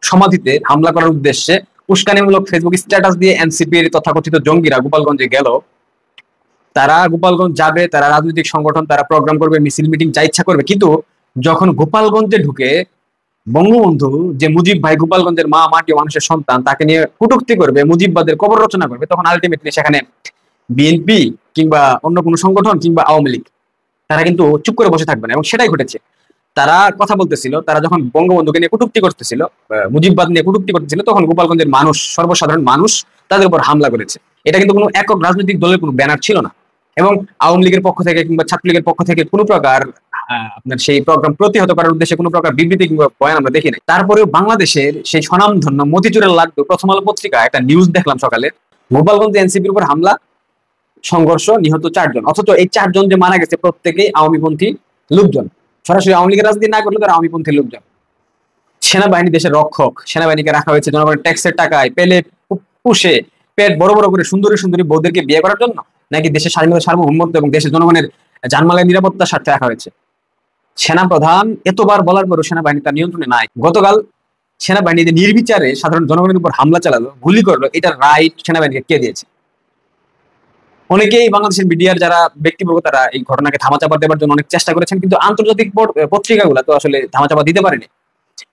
সমাধিতে হামলা করার উদ্দেশ্যে উস্কানিমূলক ফেসবুক স্ট্যাটাস দিয়ে এনসিপির তথাকথিত জঙ্গিরা গোপালগঞ্জে গেল, তারা গোপালগঞ্জ যাবে, তারা রাজনৈতিক সংগঠন, তারা প্রোগ্রাম করবে, মিছিল মিটিং যা ইচ্ছা করবে, কিন্তু যখন গোপালগঞ্জে ঢুকে বঙ্গবন্ধু যে মুজিব ভাই গোপালগঞ্জের মা মাটি মানুষের সন্তান তাকে নিয়ে কটূক্তি করবে, মুজিববাদের কবর রচনা করবে, তখন আলটিমেটলি সেখানে বিএনপি কিংবা অন্য কোনো সংগঠন কিংবা আওয়ামী লীগ তারা কিন্তু চুপ করে বসে থাকবে না, এবং সেটাই ঘটেছে। তারা কথা বলতেছিল, তারা যখন বঙ্গবন্ধুকে নিয়ে কটূক্তি করতেছিল, মুজিববাদ নিয়ে কটূক্তি করতেছিল, তখন গোপালগঞ্জের মানুষ, সর্বসাধারণ মানুষ তাদের উপর হামলা করেছে। এটা কিন্তু কোনো একক রাজনৈতিক দলের কোনো ব্যানার ছিল না, এবং আওয়ামী লীগের পক্ষ থেকে কিংবা ছাত্রলীগের পক্ষ থেকে কোনো প্রকার আপনার সেই প্রোগ্রাম প্রতিহত করার উদ্দেশ্যে কোনো প্রকার বিবৃতি কিংবা বয়ান আমরা দেখি নাই। তারপরেও বাংলাদেশের সেই স্বনামধন্য মতিচুরের লাড্ডু প্রথম আলো পত্রিকা একটা নিউজ দেখলাম সকালে, গোপালগঞ্জে এনসিপির উপর হামলা, সংঘর্ষ, নিহত 4 জন, অথচ এই 4 জন যে মারা গেছে প্রত্যেকেই আওয়ামীপন্থী লোকজন, সরাসরি আওয়ামী লীগের রাজনীতি না করলে তারা আওয়ামীপন্থী লোকজন। সেনাবাহিনী দেশের রক্ষক, সেনাবাহিনীকে রাখা হয়েছে জনগণের ট্যাক্সের টাকায় পেলে পুষে পেট বড় বড় করে সুন্দরী সুন্দরী বউদেরকে বিয়ে করার জন্য, নাকি দেশের স্বাধীনতা, সার্বভৌমত্ব এবং দেশের জনগণের জানমালের নিরাপত্তার স্বার্থে রাখা হয়েছে? সেনাপ্রধান এতবার বলার পরও সেনাবাহিনী তার নিয়ন্ত্রণে নাই। গতকাল সেনাবাহিনী নির্বিচারে সাধারণ জনগণের উপর হামলা চালালো, গুলি করলো, এটার রাইট সেনাবাহিনীকে কে দিয়েছে? অনেকেই বাংলাদেশের মিডিয়ার যারা ব্যক্তিবর্গ তারা এই ঘটনাকে ধামাচাপা দেওয়ার জন্য অনেক চেষ্টা করেছেন, কিন্তু আন্তর্জাতিক পত্রিকাগুলো তো আসলে ধামাচাপা দিতে পারেনি।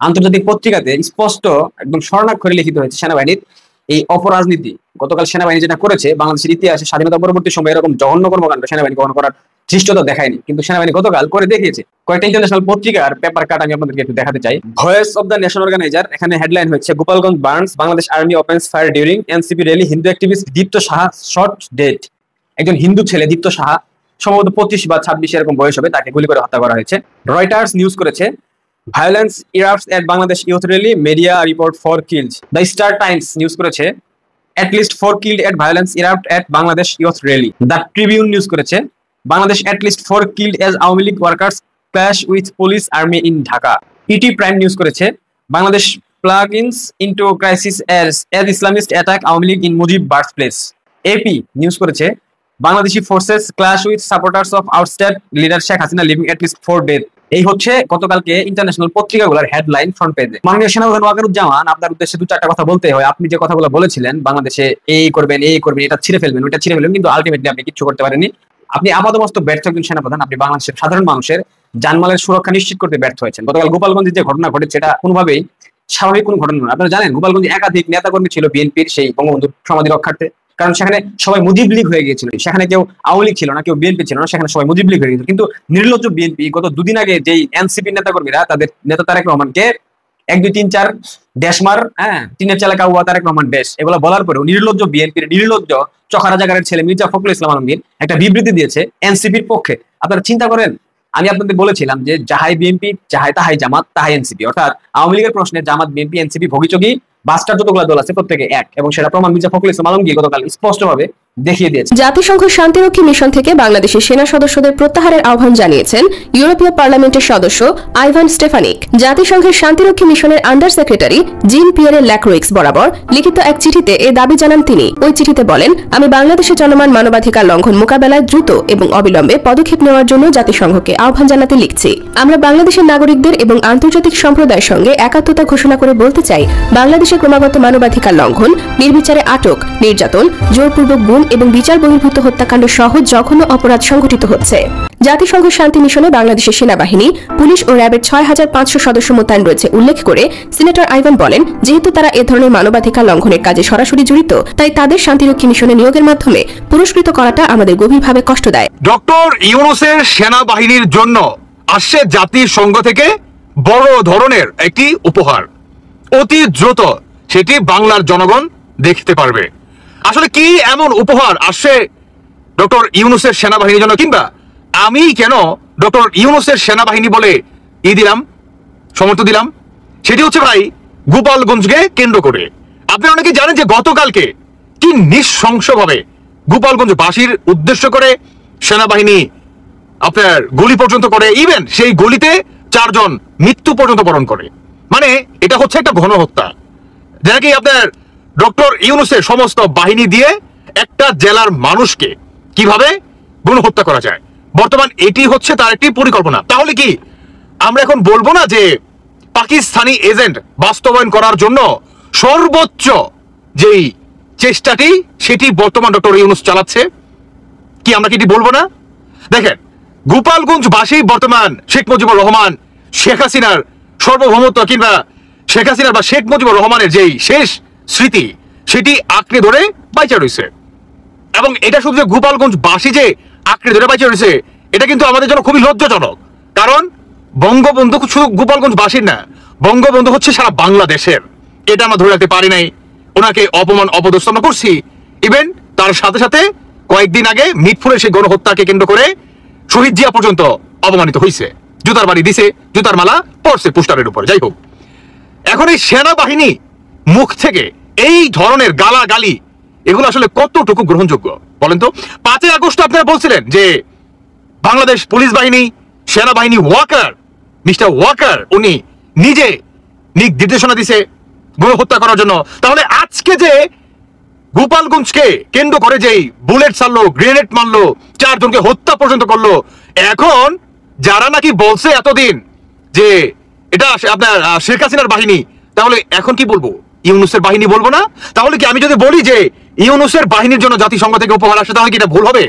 আন্তর্জাতিক পত্রিকাতে স্পষ্ট একদম স্বর্ণাক্ষরে লিখিত হয়েছে সেনাবাহিনীর এই অপরাজনীতি গতকাল সেনাবাহিনী যেটা করেছে, বাংলাদেশের ইতিহাসে স্বাধীনতা পরবর্তী সময়ে এরকম জঘন্য কর্মকাণ্ড সেনাবাহিনী কখনো করার ধৃষ্টতা দেখায়নি, কিন্তু সেনাবাহিনী গতকাল করে দেখিয়েছে। কয়েকটা ইন্টারন্যাশনাল পত্রিকার পেপার কাট আমি আপনাদেরকে একটু দেখাতে চাই। Voice of the nation organiser, এখানে হেডলাইন হচ্ছে Gopalganj burns, Bangladesh army opens fire during NCP rally, Hindu activist Dipta Saha shot dead. একজন হিন্দু ছেলে দীপ্ত সাহা, সম্ভবত 25 বা 26 এরকম বয়স হবে, তাকে গুলি করে হত্যা করা হয়েছে। রয়টার্স নিউজ করেছে violence erupts at Bangladesh youth rally, media report 4 killed. The Star Times news করেছে at least 4 killed at violence erupt at Bangladesh youth rally. The Tribune news করেছে Bangladesh at least 4 killed as Awami League workers clash with police army in Dhaka. ET Prime news করেছে Bangladesh plugins into crisis as Islamist attack Awami League in Mujib birthplace. AP news করেছে Bangladeshi forces clash with supporters of ousted leader Sheikh Hasina leaving at least 4 dead. এই হচ্ছে গতকালকে ইন্টারন্যাশনাল পত্রিকাগুলোর হেডলাইন ফ্রন্ট পেজে। মাননীয় সেনাপ্রধান ওয়াকারুজ্জামান, আপনার উদ্দেশ্যে 2-4টা কথা বলতে হয়। আপনি যে কথাগুলো বলেছিলেন বাংলাদেশে এই করবেন এটা ছিঁড়ে ফেলবেন, ওইটা ছিঁড়ে ফেলবেন, কিন্তু আলটিমেটলি আপনি কিছু করতে পারেননি। আপনি আপাতমস্তক ব্যর্থ একজন সেনাপ্রধান। আপনি বাংলাদেশের সাধারণ মানুষের জানমালের সুরক্ষা নিশ্চিত করতে ব্যর্থ হয়েছেন। গতকাল গোপালগঞ্জে যে ঘটনা ঘটেছে এটা কোনোভাবেই স্বাভাবিক কোনো ঘটনা নয়। আপনারা জানেন গোপালগঞ্জে একাধিক নেতাকর্মী ছিল বিএনপির সেই বঙ্গবন্ধুর সমাধি রক্ষার্থে, কারণ সেখানে সবাই মুজিব লীগ হয়ে গিয়েছিল। সেখানে কেউ আওয়ামী লীগ ছিল না, কেউ বিএনপি ছিল না, সেখানে সবাই মুজিব লীগ হয়ে গিয়েছিল। কিন্তু নির্লজ্জ বিএনপি গত 2 দিন আগে যেই এনসিপি নেতাকর্মীরা তাদের নেতা তারেক রহমানকে 1, 2, 3, 4 দেশমার, টিনের চালা কাউয়া তারেক রহমান দেশ, এগুলো বলার পরেও নির্লজ্জ বিএনপির নির্লজ্জ চখারা জাগারের ছেলে মির্জা ফখরুল ইসলাম আলমগীর একটা বিবৃতি দিয়েছে এনসিপির পক্ষে। আপনারা চিন্তা করেন, আমি আপনাদের বলেছিলাম যে যাহাই বিএনপি তাহাই জামাত তাহাই এনসিপি, অর্থাৎ আওয়ামী লীগের প্রশ্নে জামাত বিএনপি এনসিপি ভোগীচোগী বাস্টার যতগুলো দল আছে প্রত্যেকে এক, এবং সেটা প্রমাণ মির্জা ফখরুল ইসলাম আলমগীর গতকাল স্পষ্টভাবে দেখিয়ে দিয়েছে। জাতিসংঘ শান্তিরক্ষী মিশন থেকে বাংলাদেশের সেনা সদস্যদের প্রত্যাহারের আহ্বান জানিয়েছেন ইউরোপীয় পার্লামেন্টের সদস্য আইভান স্টেফানিক। জাতিসংঘের শান্তিরক্ষী মিশনের আন্ডার সেক্রেটারি জিন পিয়ারে ল্যাক্রোইক্স বরাবর লিখিত এক চিঠিতে এ দাবি জানান তিনি। ওই চিঠিতে বলেন, আমি বাংলাদেশে চলমান মানবাধিকার লঙ্ঘন মোকাবেলায় দ্রুত এবং অবিলম্বে পদক্ষেপ নেওয়ার জন্য জাতিসংঘকে আহ্বান জানাতে লিখছি। আমরা বাংলাদেশের নাগরিকদের এবং আন্তর্জাতিক সম্প্রদায়ের সঙ্গে একাত্মতা ঘোষণা করে বলতে চাই, বাংলাদেশে ক্রমাগত মানবাধিকার লঙ্ঘন, নির্বিচারে আটক, নির্যাতন, জোরপূর্বক গুম এবং বিচার বহির্ভূত হত্যাকাণ্ড সহ জঘন্য অপরাধ সংঘটিত হচ্ছে। জাতিসংঘ শান্তি মিশনে বাংলাদেশের সেনাবাহিনী, পুলিশ ও র্যাবের 6500 সদস্য মোতায়েন রয়েছে উল্লেখ করে সিনেটর আইভান বলেন, যেহেতু তারা এ ধরনের মানবাধিকার লঙ্ঘনের কাজে সরাসরি জড়িত, তাই তাদের শান্তিরক্ষী মিশনে নিয়োগের মাধ্যমে পুরস্কৃত করাটা আমাদের গভীরভাবে কষ্ট দেয়। ডক্টর ইউনূসের সেনাবাহিনীর জন্য আসছে জাতিসংঘ থেকে বড় ধরনের একটি উপহার, অতি দ্রুত সেটি বাংলার জনগণ দেখতে পারবে। আসলে কি এমন উপহার আসছে ডক্টর ইউনূসের সেনাবাহিনীর জন্য, কিংবা আমি কেন ডক্টর ইউনূসের সেনাবাহিনী বলে দিলাম, সমর্থন দিলাম, সেটি হচ্ছে ভাই গোপালগঞ্জকে কেন্দ্র করে। আপনারা অনেকে জানেন যে গতকালকে কি নৃশংসভাবে গোপালগঞ্জবাসীর উদ্দেশ্য করে সেনাবাহিনী আপনার গুলি পর্যন্ত করে, ইভেন সেই গুলিতে 4 জন মৃত্যু পর্যন্ত বরণ করে। মানে এটা হচ্ছে একটা গণহত্যা, যেটা কি আপনার ডক্টর ইউনূসের সমস্ত বাহিনী দিয়ে একটা জেলার মানুষকে কিভাবে গণহত্যা করা যায়, বর্তমান এটি হচ্ছে তার একটি পরিকল্পনা। তাহলে কি আমরা এখন বলবো না যে পাকিস্তানি এজেন্ট বাস্তবায়ন করার জন্য সর্বোচ্চ যেই চেষ্টাটি সেটি বর্তমান ডক্টর ইউনূস চালাচ্ছে? কি আমরা কি এটি বলবো না? দেখেন, গোপালগঞ্জবাসী বর্তমান শেখ মুজিবুর রহমান, শেখ হাসিনার সার্বভৌমত্ব কিংবা শেখ হাসিনার বা শেখ মুজিবুর রহমানের যেই শেষ স্মৃতি সেটি আঁকড়ে ধরে বাইচা রয়েছে। এবং এটা শুধু যে গোপালগঞ্জবাসী যে আঁকড়ে ধরে বাইচা রয়েছে, এটা কিন্তু আমাদের জন্য খুবই লজ্জাজনক। কারণ বঙ্গবন্ধু শুধু গোপালগঞ্জবাসীর না, বঙ্গবন্ধু হচ্ছে সারা বাংলাদেশের। এটা আমরা ধরে রাখতে পারি নাই, ওনাকে অপমান অপদস্থ আমরা করছি। ইভেন তার সাথে সাথে কয়েকদিন আগে মিটফুরের সেই গণহত্যাকে কেন্দ্র করে শহীদ জিয়া পর্যন্ত অপমানিত হয়েছে, জুতার বাড়ি দিছে, জুতার মালা পড়ছে পোস্টারের উপর। যাই হোক, এখন এই সেনাবাহিনী মুখ থেকে এই ধরনের গালাগালি, এগুলো আসলে কতটুকু গ্রহণযোগ্য বলেন তো? 5 আগস্ট আপনারা বলছিলেন যে বাংলাদেশ পুলিশ বাহিনী, সেনাবাহিনী ওয়াকার, মিস্টার ওয়াকার উনি নিজে নির্দেশনা দিছে গণহত্যা করার জন্য। তাহলে আজকে যে গোপালগঞ্জকে কেন্দ্র করে যেই বুলেট ছাড়লো, গ্রেনেড মারলো, 4 জনকে হত্যা পর্যন্ত করলো, এখন যারা নাকি বলছে এতদিন যে এটা আপনার শেখ হাসিনার বাহিনী, তাহলে এখন কি বলবো? ইউনূসের বাহিনী বলবো না? তাহলে কি আমি যদি বলি যে ইউনূসের বাহিনীর জন্য জাতিসংঘ থেকে উপহার আসে, তাহলে কি এটা ভুল হবে?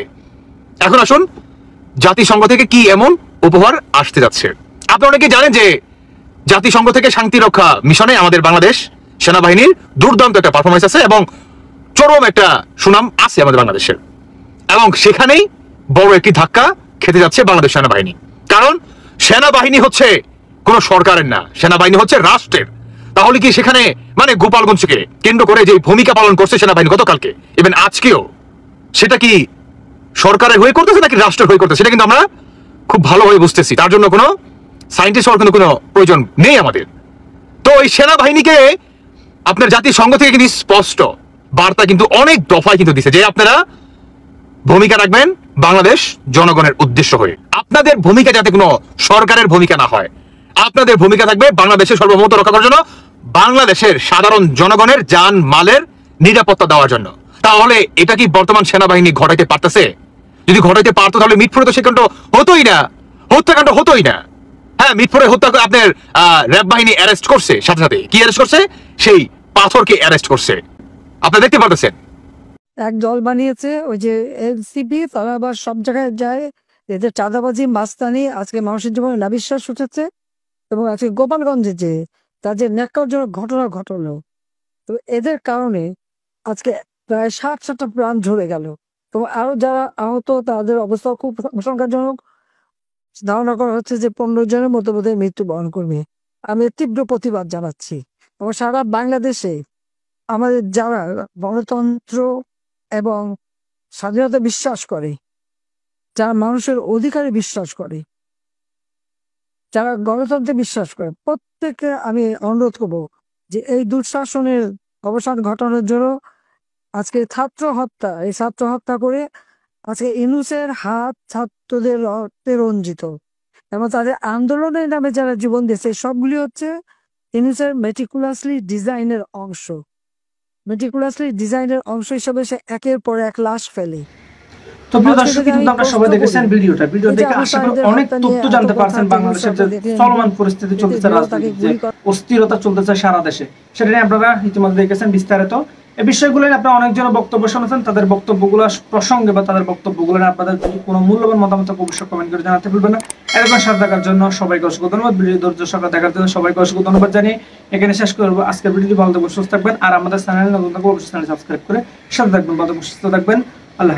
এখন আসুন, জাতিসংঘ থেকে কি এমন উপহার আসতে যাচ্ছে? আপনারা অনেকে জানেন যে জাতিসংঘ থেকে শান্তি রক্ষা মিশনে আমাদের বাংলাদেশ সেনাবাহিনীর দুর্দান্ত একটা পারফরমেন্স আছে এবং চরম একটা সুনাম আছে আমাদের বাংলাদেশের, এবং সেখানেই বড় একটি ধাক্কা খেতে যাচ্ছে বাংলাদেশ সেনাবাহিনী। কারণ সেনাবাহিনী হচ্ছে কোন সরকারের না, সেনাবাহিনী হচ্ছে রাষ্ট্রের। তাহলে কি সেখানে মানে গোপালগঞ্জকে কেন্দ্র করে যে ভূমিকা পালন করছে সেনাবাহিনী গতকালকে ইভেন আজকেও, সেটা কি সরকারের হয়ে করতেছে নাকি রাষ্ট্রের হয়ে করতেছে, সেটা কিন্তু আমরা খুব ভালোভাবে বুঝতেছি। তার জন্য কোনো সায়েন্টিস্ট হওয়ার কোনো প্রয়োজন নেই আমাদের। তো এই সেনাবাহিনীকে আপনার জাতিসংঘ থেকে কিন্তু স্পষ্ট বার্তা কিন্তু অনেক দফায় কিন্তু দিছে যে আপনারা ভূমিকা রাখবেন বাংলাদেশ জনগণের উদ্দেশ্য হয়ে। আপনাদের ভূমিকা যাতে কোনো সরকারের ভূমিকা না হয়, আপনাদের ভূমিকা থাকবে বাংলাদেশের সার্বভৌমত্ব রক্ষা করার জন্য, বাংলাদেশের সাধারণ জনগণের জান মালের নিরাপত্তা দেওয়ার জন্য। তাহলে এটা কি বর্তমান সেনাবাহিনী ঘটাইতে পারতেছে? যদি ঘটাইতে পারতো তাহলে মিটফোরে তো সেখানটা হতোই না, হত্যাকাণ্ড হতোই না। হ্যাঁ, মিটফোরে হত্যা করে আপনার র্যাব বাহিনী অ্যারেস্ট করছে, সাথে সাথে কি অ্যারেস্ট করছে? সেই পাথরকে অ্যারেস্ট করছে। আপনারা দেখতে পারতেছেন এক দল বানিয়েছে ওই যে এনসিপি, তারা আবার সব জায়গায় যায়, এদের চাঁদাবাজি মাস্তানি আজকে মানুষের জীবনে নাবিশ্বাস উঠেছে। এবং আজকে গোপালগঞ্জে যে তাদের ন্যাক্কারজনক ঘটনা ঘটলো, তো এদের কারণে আজকে প্রায় 60-70 প্রাণ ঝরে গেল এবং আরো যারা আহত তাদের অবস্থা খুব আশঙ্কাজনক। ধারণা করা হচ্ছে যে 15 জনের মতো বোধহয় মৃত্যুবরণ করবে। আমি তীব্র প্রতিবাদ জানাচ্ছি এবং সারা বাংলাদেশে আমাদের যারা গণতন্ত্র এবং স্বাধীনতা বিশ্বাস করে, যারা মানুষের অধিকারে বিশ্বাস করে, যারা গণতন্ত্রে বিশ্বাস করে, প্রত্যেককে আমি অনুরোধ করবো যে এই দুঃশাসনের অবসান ঘটানোর জন্য আজকে ছাত্র হত্যা করে আজকে ইউনূসের হাত ছাত্রদের রক্তে রঞ্জিত এবং তাদের আন্দোলনের নামে যারা জীবন দিয়েছে সবগুলি হচ্ছে ইউনূসের মেটিকুলাসলি ডিজাইনের অংশ হিসেবে সে একের পর এক লাশ ফেলে। তো প্রিয় দর্শক, কিন্তু আপনারা সবাই দেখেছেন ভিডিও দেখে আশা করি অনেক তথ্য জানতে পারছেন বাংলাদেশের যে চলমান পরিস্থিতি চলতেছে, রাজনৈতিক যে অস্থিরতা চলতেছে সারা দেশে, সেটা নিয়ে আপনারা ইতিমধ্যে দেখেছেন বিস্তারিত। এই বিষয়গুলো নিয়ে আপনারা অনেকজন বক্তব্য শুনেছেন, তাদের বক্তব্যগুলো প্রসঙ্গে বা তাদের বক্তব্যগুলো নিয়ে আপনাদের যদি কোনো মূল্যবান মতামত অবশ্যই কমেন্ট করে জানাতে ভুলবেন না। এরকম সাথে দেখার জন্য সবাইকে অসংখ্য ধন্যবাদ। ভিডিও ধৈর্য সহকারে দেখার জন্য সবাইকে অসংখ্য ধন্যবাদ জানিয়ে এখানে শেষ করবো আজকের ভিডিওটি। ভালো থাকবেন, সুস্থ থাকবেন, আর আমাদের চ্যানেলে নতুন থাকলে অবশ্যই চ্যানেল সাবস্ক্রাইব করে সাথে থাকবেন। ভালো থাকবেন, সুস্থ থাকবেন। আল্লাহ।